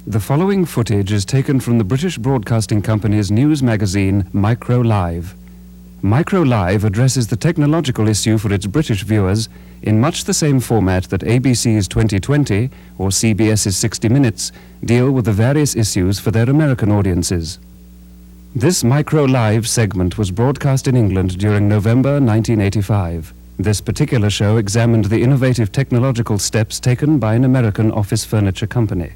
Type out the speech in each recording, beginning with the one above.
The following footage is taken from the British Broadcasting Company's news magazine, MicroLive. MicroLive addresses the technological issue for its British viewers in much the same format that ABC's 2020 or CBS's 60 Minutes deal with the various issues for their American audiences. This MicroLive segment was broadcast in England during November 1985. This particular show examined the innovative technological steps taken by an American office furniture company.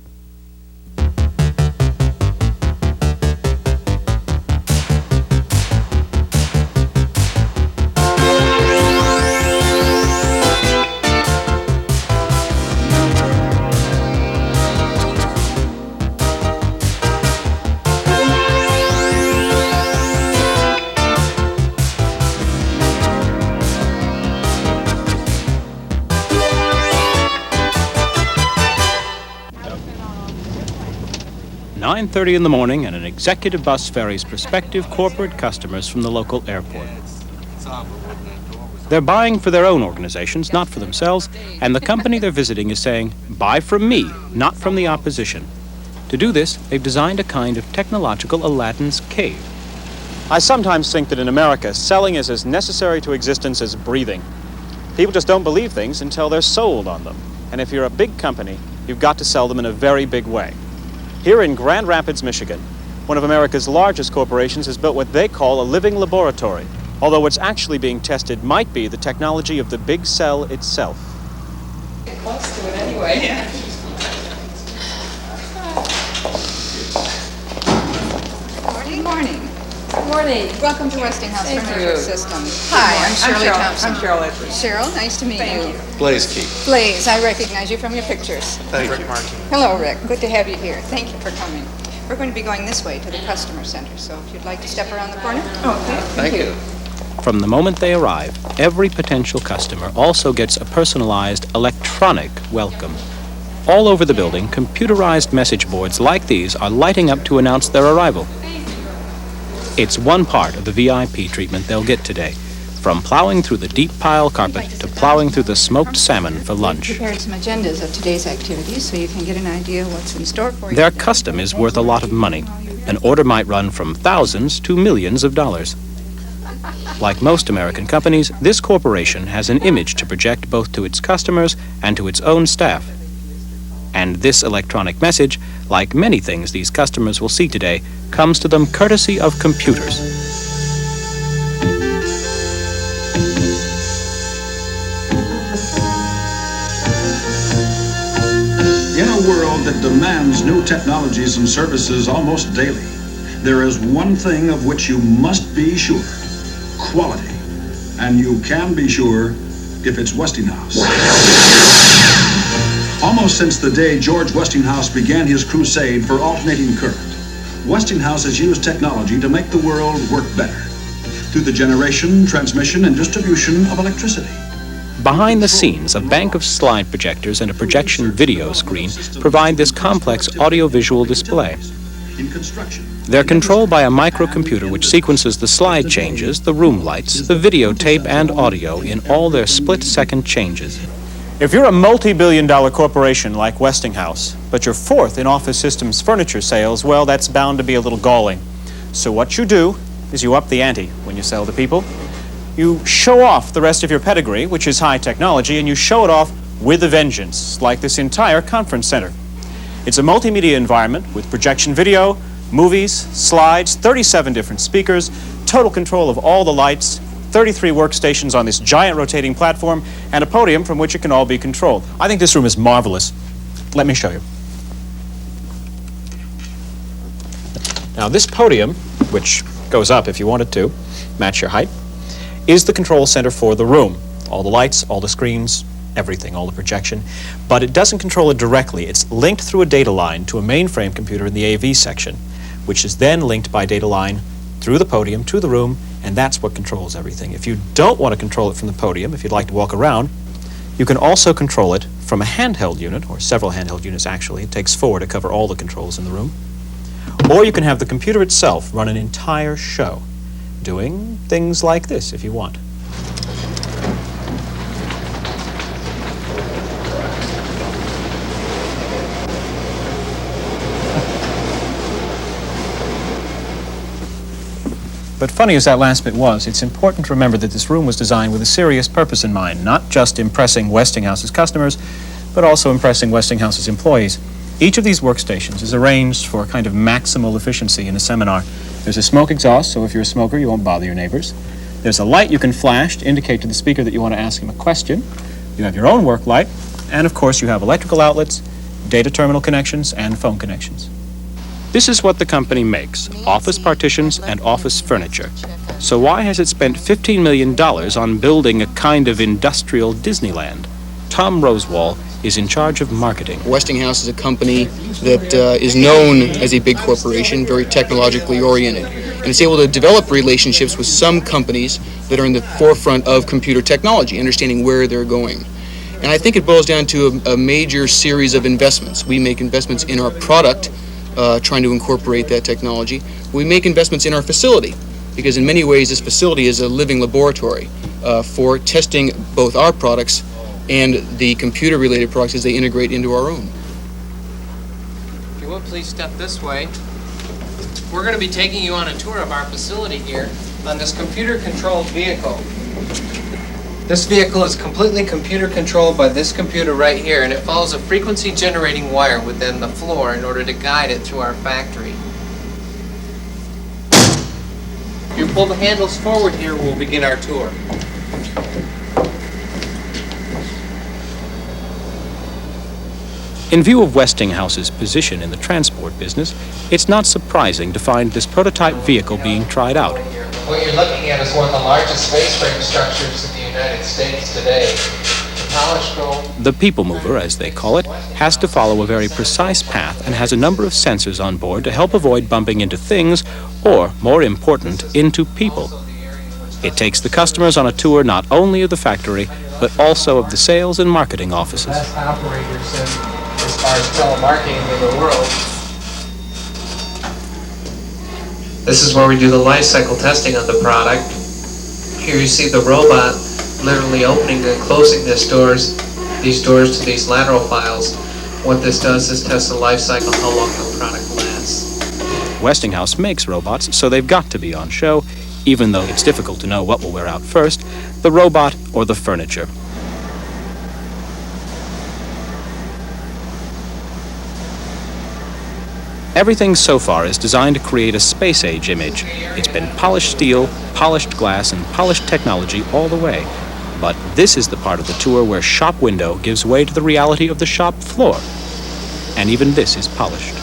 "9:30 in the morning, and an executive bus ferries prospective corporate customers from the local airport. They're buying for their own organizations, not for themselves, and the company they're visiting is saying, 'Buy from me, not from the opposition.' To do this, they've designed a kind of technological Aladdin's cave. I sometimes think that in America, selling is as necessary to existence as breathing. People just don't believe things until they're sold on them. And if you're a big company, you've got to sell them in a very big way. Here in Grand Rapids, Michigan, one of America's largest corporations has built what they call a living laboratory, although what's actually being tested might be the technology of the big cell itself. Get close to it anyway. Yeah. Good morning. Good morning. Welcome to Westinghouse Thank Furniture you. Systems. Hi, I'm Shirley Thompson. I'm Cheryl Edwards. Cheryl, nice to meet Thank you. you. Blaze Keith. Blaze, I recognize you from your pictures. Thank you. Hello, Rick. Good to have you here. Thank you for coming. We're going to be going this way to the customer center, so if you'd like to step around the corner. Okay. Thank you. From the moment they arrive, every potential customer also gets a personalized electronic welcome. All over the building, computerized message boards like these are lighting up to announce their arrival. It's one part of the VIP treatment they'll get today, from plowing through the deep pile carpet to plowing through the smoked salmon for lunch. We've prepared some agendas of today's activities so you can get an idea of what's in store for you. Their custom is worth a lot of money. An order might run from thousands to millions of dollars. Like most American companies, this corporation has an image to project both to its customers and to its own staff. And this electronic message, like many things these customers will see today, comes to them courtesy of computers. In a world that demands new technologies and services almost daily, there is one thing of which you must be sure: quality. And you can be sure if it's Westinghouse. Almost since the day George Westinghouse began his crusade for alternating current, Westinghouse has used technology to make the world work better through the generation, transmission, and distribution of electricity. Behind the scenes, a bank of slide projectors and a projection video screen provide this complex audiovisual display. In construction, They're controlled by a microcomputer which sequences the slide changes, the room lights, the videotape, and audio in all their split-second changes. If you're a multi-billion-dollar corporation like Westinghouse, but you're fourth in Office Systems furniture sales, well, that's bound to be a little galling. So what you do is you up the ante when you sell to people. You show off the rest of your pedigree, which is high technology, and you show it off with a vengeance, like this entire conference center. It's a multimedia environment with projection video, movies, slides, 37 different speakers, total control of all the lights, 33 workstations on this giant rotating platform, and a podium from which it can all be controlled. I think this room is marvelous. Let me show you. Now, this podium, which goes up if you want it to, match your height, is the control center for the room. All the lights, all the screens, everything, all the projection. But it doesn't control it directly. It's linked through a data line to a mainframe computer in the AV section, which is then linked by data line through the podium to the room, and that's what controls everything. If you don't want to control it from the podium, if you'd like to walk around, you can also control it from a handheld unit, or several handheld units actually. It takes 4 to cover all the controls in the room. Or you can have the computer itself run an entire show, doing things like this if you want. But funny as that last bit was, it's important to remember that this room was designed with a serious purpose in mind, not just impressing Westinghouse's customers, but also impressing Westinghouse's employees. Each of these workstations is arranged for a kind of maximal efficiency in a seminar. There's a smoke exhaust, so if you're a smoker, you won't bother your neighbors. There's a light you can flash to indicate to the speaker that you want to ask him a question. You have your own work light, and of course you have electrical outlets, data terminal connections, and phone connections. This is what the company makes, office partitions and office furniture. So why has it spent $15 million on building a kind of industrial Disneyland? Tom Rosewall is in charge of marketing. Westinghouse is a company that is known as a big corporation, very technologically oriented, and it's able to develop relationships with some companies that are in the forefront of computer technology, understanding where they're going. And I think it boils down to a major series of investments. We make investments in our product, trying to incorporate that technology. We make investments in our facility, because in many ways this facility is a living laboratory for testing both our products and the computer-related products as they integrate into our own. If you would, please step this way. We're going to be taking you on a tour of our facility here on this computer-controlled vehicle. This vehicle is completely computer-controlled by this computer right here, and it follows a frequency-generating wire within the floor in order to guide it through our factory. If you pull the handles forward here, we'll begin our tour. In view of Westinghouse's position in the transport business, it's not surprising to find this prototype vehicle being tried out. What you're looking at is one of the largest space frame structures in the United States today. The polished gold. The people mover, as they call it, has to follow a very precise path and has a number of sensors on board to help avoid bumping into things, or, more important, into people. It takes the customers on a tour not only of the factory, but also of the sales and marketing offices. Best operators as far as telemarketing in the world. This is where we do the life cycle testing of the product. Here you see the robot literally opening and closing these doors to these lateral files. What this does is test the life cycle, how long the product lasts. Westinghouse makes robots, so they've got to be on show, even though it's difficult to know what will wear out first, the robot or the furniture. Everything so far is designed to create a space-age image. It's been polished steel, polished glass, and polished technology all the way. But this is the part of the tour where shop window gives way to the reality of the shop floor. And even this is polished.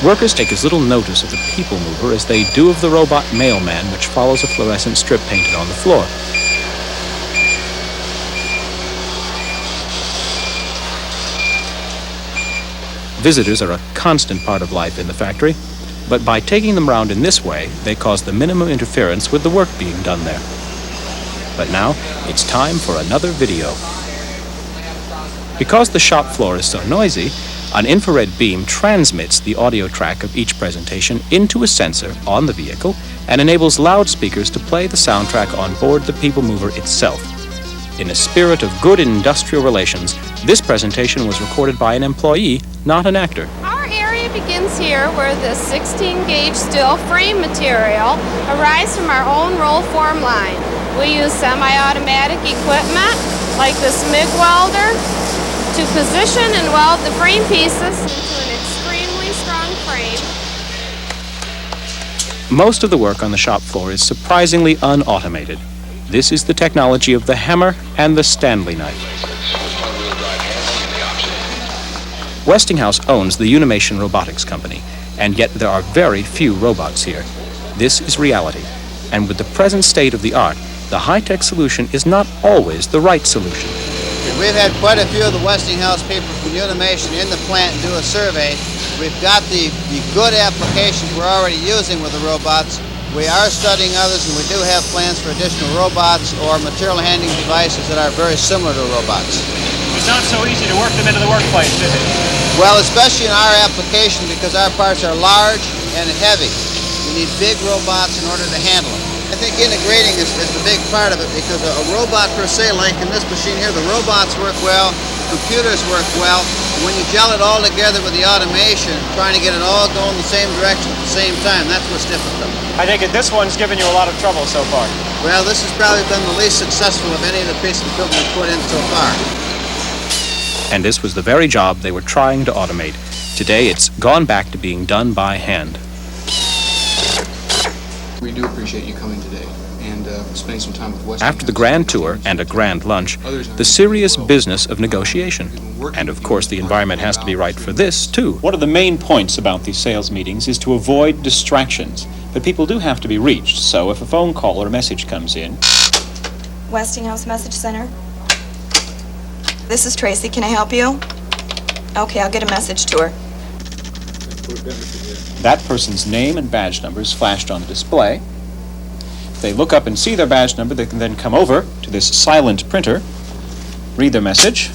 Workers take as little notice of the people mover as they do of the robot mailman, which follows a fluorescent strip painted on the floor. Visitors are a constant part of life in the factory, but by taking them round in this way, they cause the minimum interference with the work being done there. But now, it's time for another video. Because the shop floor is so noisy, an infrared beam transmits the audio track of each presentation into a sensor on the vehicle and enables loudspeakers to play the soundtrack on board the people mover itself. In a spirit of good industrial relations, this presentation was recorded by an employee, not an actor. Our area begins here where the 16-gauge steel frame material arrives from our own roll form line. We use semi-automatic equipment like this MIG welder to position and weld the frame pieces into an extremely strong frame. Most of the work on the shop floor is surprisingly unautomated. This is the technology of the hammer and the Stanley knife. Westinghouse owns the Unimation Robotics Company, and yet there are very few robots here. This is reality, and with the present state of the art, the high-tech solution is not always the right solution. We've had quite a few of the Westinghouse people from Unimation in the plant do a survey. We've got the good applications we're already using with the robots. We are studying others, and we do have plans for additional robots or material handling devices that are very similar to robots. It's not so easy to work them into the workplace, is it? Well, especially in our application, because our parts are large and heavy. We need big robots in order to handle them. I think integrating is the big part of it, because a robot per se, like in this machine here, the robots work well, the computers work well. When you gel it all together with the automation, trying to get it all going the same direction at the same time, that's what's difficult. I take it this one's given you a lot of trouble so far. Well, this has probably been the least successful of any of the pieces of equipment we've put in so far. And this was the very job they were trying to automate. Today, it's gone back to being done by hand. We do appreciate you coming today and spending some time with Westinghouse. After the grand tour and a grand lunch, the serious business of negotiation. And of course, the environment has to be right for this, too. One of the main points about these sales meetings is to avoid distractions. But people do have to be reached, so if a phone call or a message comes in... Westinghouse Message Center. This is Tracy. Can I help you? Okay, I'll get a message to her. That person's name and badge number is flashed on the display. If they look up and see their badge number, they can then come over to this silent printer, read their message,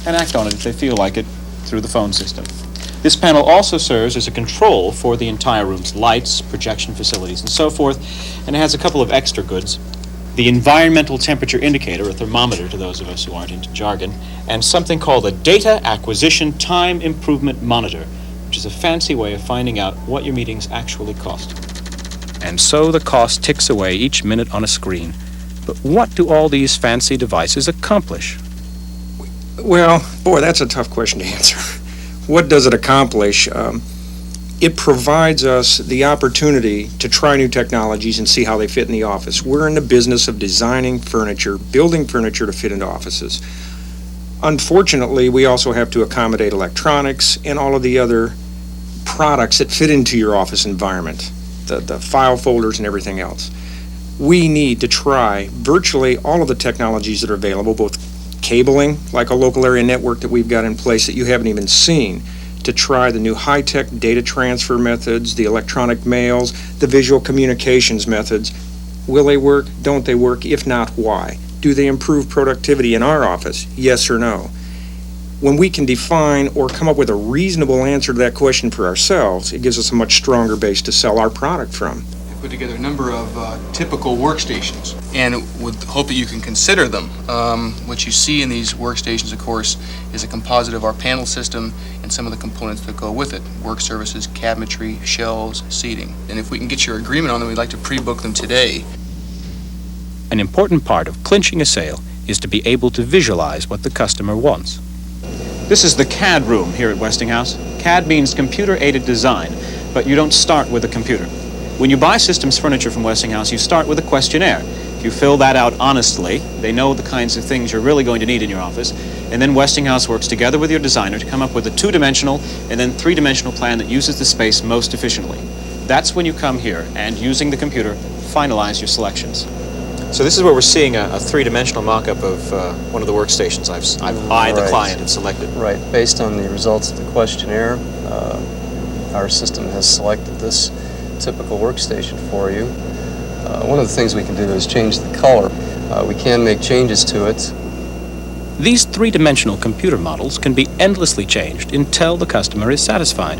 and act on it if they feel like it through the phone system. This panel also serves as a control for the entire room's lights, projection facilities, and so forth, and it has a couple of extra goods. The environmental temperature indicator, a thermometer to those of us who aren't into jargon, and something called a data acquisition time improvement monitor, which is a fancy way of finding out what your meetings actually cost. And so the cost ticks away each minute on a screen. But what do all these fancy devices accomplish? Well, boy, that's a tough question to answer. What does it accomplish? It provides us the opportunity to try new technologies and see how they fit in the office. We're in the business of designing furniture, building furniture to fit into offices. Unfortunately, we also have to accommodate electronics and all of the other products that fit into your office environment, the file folders and everything else. We need to try virtually all of the technologies that are available, both cabling, like a local area network that we've got in place that you haven't even seen, to try the new high-tech data transfer methods, the electronic mails, the visual communications methods. Will they work? Don't they work? If not, why? Do they improve productivity in our office? Yes or no? When we can define or come up with a reasonable answer to that question for ourselves, it gives us a much stronger base to sell our product from. Put together a number of typical workstations and would hope that you can consider them. What you see in these workstations, of course, is a composite of our panel system and some of the components that go with it: work surfaces, cabinetry, shelves, seating. And if we can get your agreement on them, we'd like to pre-book them today. An important part of clinching a sale is to be able to visualize what the customer wants. This is the CAD room here at Westinghouse. CAD means computer-aided design, but you don't start with a computer. When you buy systems furniture from Westinghouse, you start with a questionnaire. If you fill that out honestly, they know the kinds of things you're really going to need in your office, and then Westinghouse works together with your designer to come up with a two-dimensional and then three-dimensional plan that uses the space most efficiently. That's when you come here and, using the computer, finalize your selections. So this is where we're seeing a three-dimensional mock-up of one of the workstations the client have selected. Right. Based on the results of the questionnaire, our system has selected this typical workstation for you. One of the things we can do is change the color. We can make changes to it. These three-dimensional computer models can be endlessly changed until the customer is satisfied.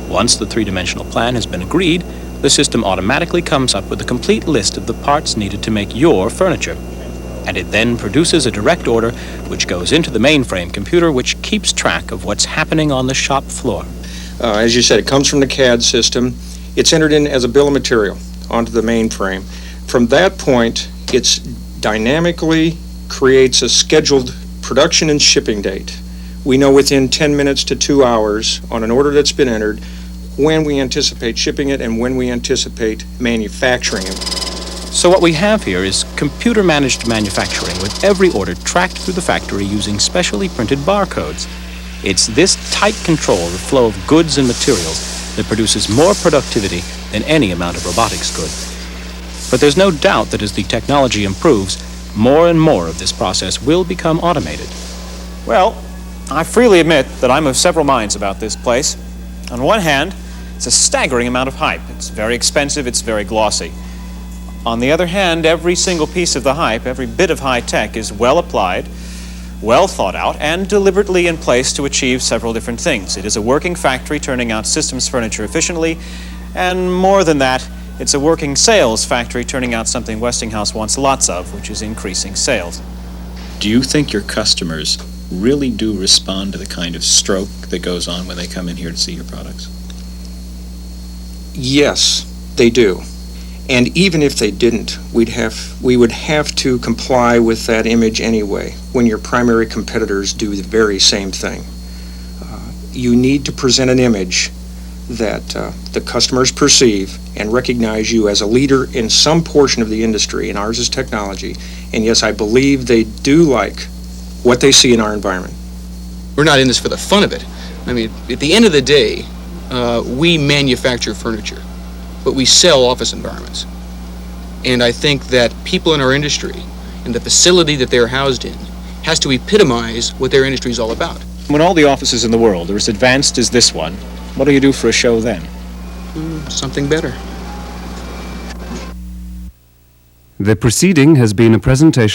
Once the three-dimensional plan has been agreed, the system automatically comes up with a complete list of the parts needed to make your furniture. And it then produces a direct order which goes into the mainframe computer, which keeps track of what's happening on the shop floor. As you said, it comes from the CAD system. It's entered in as a bill of material onto the mainframe. From that point, it dynamically creates a scheduled production and shipping date. We know within 10 minutes to 2 hours on an order that's been entered when we anticipate shipping it and when we anticipate manufacturing it. So what we have here is computer-managed manufacturing with every order tracked through the factory using specially printed barcodes. It's this tight control of the flow of goods and materials that produces more productivity than any amount of robotics could. But there's no doubt that as the technology improves, more and more of this process will become automated. Well, I freely admit that I'm of several minds about this place. On one hand, it's a staggering amount of hype. It's very expensive, it's very glossy. On the other hand, every single piece of the hype, every bit of high tech is well applied, well thought out, and deliberately in place to achieve several different things. It is a working factory turning out systems furniture efficiently, and more than that, it's a working sales factory turning out something Westinghouse wants lots of, which is increasing sales. Do you think your customers really do respond to the kind of stroke that goes on when they come in here to see your products? Yes, they do. And even if they didn't, we would have to comply with that image anyway when your primary competitors do the very same thing. You need to present an image that the customers perceive and recognize you as a leader in some portion of the industry, and ours is technology. And yes, I believe they do like what they see in our environment. We're not in this for the fun of it. I mean, at the end of the day, we manufacture furniture, but we sell office environments. And I think that people in our industry and the facility that they're housed in has to epitomize what their industry is all about. When all the offices in the world are as advanced as this one, what do you do for a show then? Something better. The preceding has been a presentation